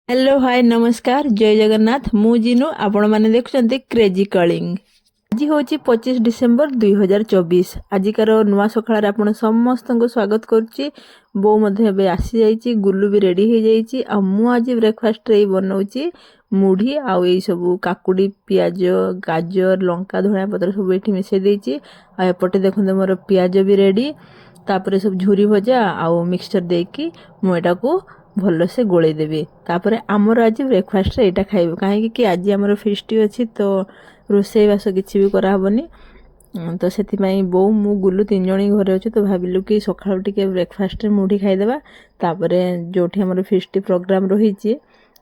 Hello hi नमस्कार जय जगन्नाथ मु जिनु आपण माने देखुछंती क्रेजी कलिंग। आज हूँ 25 डिसेम्बर 2024। आजिकार नुआ सकाळ आपण समस्त स्वागत करुच्ची। बो मध्य आसी जाइए गुल्लू भी रेडी हो जाइए। आ मु आज ब्रेकफास्ट रे बनाऊँगी मुढ़ी आउ ये सब काकुड़ी पियाज गाजर लंका धनिया पत्र सब ये मिसई देती। आपटे देखते मोर पियाज भी रेडी तापर सब झुरी भजा आउ मिक्सचर देकी मुझा को भल से गोले देवी। तापर आमर आज ब्रेकफास्ट रे एटा खाइबो कहीं आज आमर फेस्ट अच्छी तो रोसई बास किसी भी कराबनी। तो से बो मु गुल्लू तीन जन घरे अच्छे तो भाविलु कि सका टे ब्रेकफास्ट रे मुढ़ी खाईदेवा। तापर जो आमर फेस्ट प्रोग्राम रही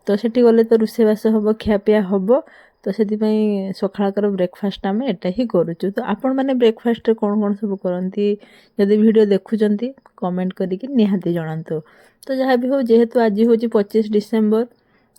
तो सेठी गले तो रोसईबास हम खियापिया हम तो से सकाळकर ब्रेकफास्ट आम एटा ही करुचु। तो आपण मैंने ब्रेकफास्ट कौन कौन सब करती जदि वीडियो देखुंत कमेंट करके निहाती जनातु। तो जहाँ भी हो जेहेतु आज हूँ 25 डिसेम्बर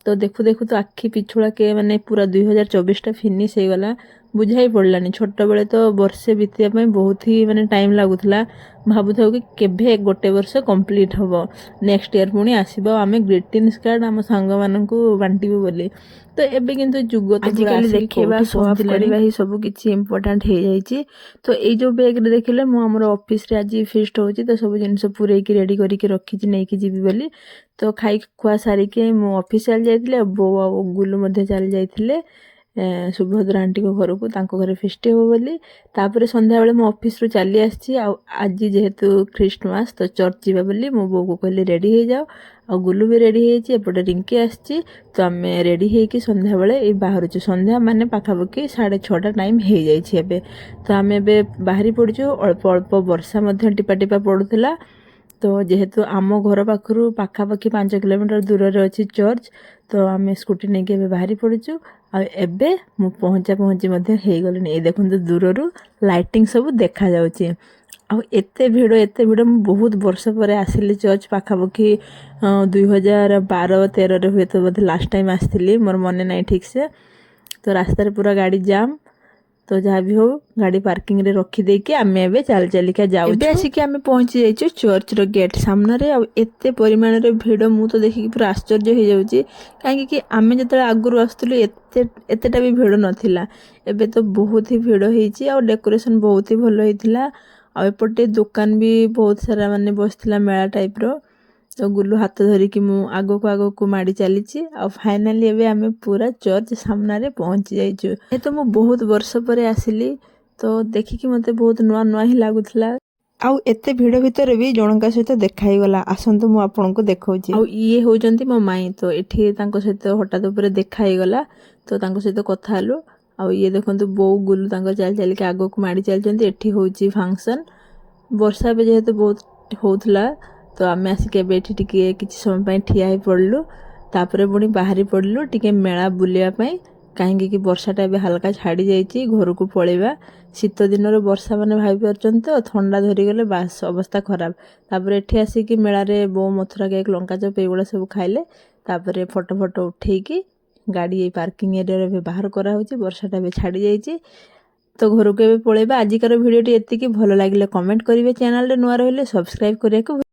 तो देखु देखु तो आखि पिछुड़ा के माने पूरा 2024 फिनिश हो गला बुझाई पड़लानी। छोट बेले तो वर्षे बीतिया बहुत ही माने टाइम लगुला भावु कि केभे गोटे वर्ष कंप्लीट हम नेक्स्ट ईयर पुणी आसब आम ग्रीटिंग्स कार्ड आम सांग मानू बांटबू बोली। तो एबे किंतु जुग तो आजिकल देखा ही सब किसी इम्पोर्टाट हो जाइए। तो ये जो बैग रे देखिले मु हमर ऑफिस रे आज फेस्ट होची तो सब जिनस पूरे की रेडी करके रखी नहीं कि जीवी बोली। तो खाई खुआ सारिके मु ऑफिस चल जाइए बो आ गुल्लू मध्य चल जाइए सुभद्रा आंटी को घर को घरे फेस्ट हो बोली। तापर संध्या बेले मो ऑफिस रु चली आसी आज जेहेतु ख्रीष्टमास तो चर्च जीवा बोली मो बो को कहली रेडी हो जाओ आ गुल्लू भी रेडी होती एपटे रिंकी आसी तो आम रेडी होगी संध्या बेले ये बाहर संध्या माने पाखापाखि 6:30 टाइम हो जाए। तो आम ए बाहरी पड़चु अल्प अल्प वर्षा टिपा टिपा पड़ूला। तो जेहेतु आम घर पाखु पाखापाखि 5 किलोमीटर दूर रे अच्छी चर्च तो आम स्कूटी नहीं के बाहरी पड़चु। आबे मु पहुँचा पहुँची हो गली ये देखो दूर लाइटिंग सब देखा जाउची। एते भिड़ मु बहुत वर्ष पर आसिली चर्च पाखापाखि 2012-13 हुए तो बोधे लास्ट टाइम आसती मोर मन ना ठीक से। तो रास्तार पूरा गाड़ी जाम तो जहाँ भी हो गाड़ी पार्किंग रे रखी देके आम ए चल चलिका जाऊ आसिक आम पहुँची जाइए चर्च रो गेट सामने। आते परिमाण रे भिड़ मु तो देखिक पूरा आश्चर्य हो जाउची कहीं आम जो आगुरी आसुलु एतेटा भी भिड़ नाला। एबे तो बहुत ही भिड़ होती और डेकोरेशन बहुत ही भल होता। आउपटे दुकान भी बहुत सारा माने बसला मेला टाइप रो। तो गुल्लू हाथ धरिकी मु आग को माड़ी चली फाइनाली एबे आमे पूरा चर्च सामने पहुँची जाइछु। ये तो मु बहुत वर्ष पर आसिली तो देखिकी मते बहुत नुआ नुआ ही लागुथला। आउ एते भिड़ भितर भी जनका सहित देखाई गला आसंतु मु आपन को देखौची। आउ ये होजंती मो माई तो एठी तांको सहित हठात ऊपर देखाई गला तो तांको सहित कथा हलो। आउ ये देखंतु बो गुल्लू तांको चल चल के आगो को माड़ी चलचंती। एठी होची फंक्शन वर्षा भी जेहेतु बहुत होथला तो आम आसिक एठी टिके किछि समय पय ठिया ही पड़लु। तापरे पुणी बाहरी पड़लु टिके मेला बुलिया पय कहीं कि वर्षाटा एबे हल्का छाड़ी जाइए घर को पलैबा। शीत दिन वर्षा मैंने भाई पार्चन तो ठंडा धरीगले बास अवस्था खराब। तापर एठी आसिक मेला रे बो मथुरा केक लंका चप एगुड़ा सब खाइले तापर फोटो फोटो उठेकी गाड़ी पार्किंग एरिया बाहर करा होची। वर्षाटा भी छाड़ी जाइए तो घर को पलैबा। आजिकार भिडियोटी एतिकी भल लगे कमेंट करेंगे। चैनल नुआ रही सब्सक्राइब करने को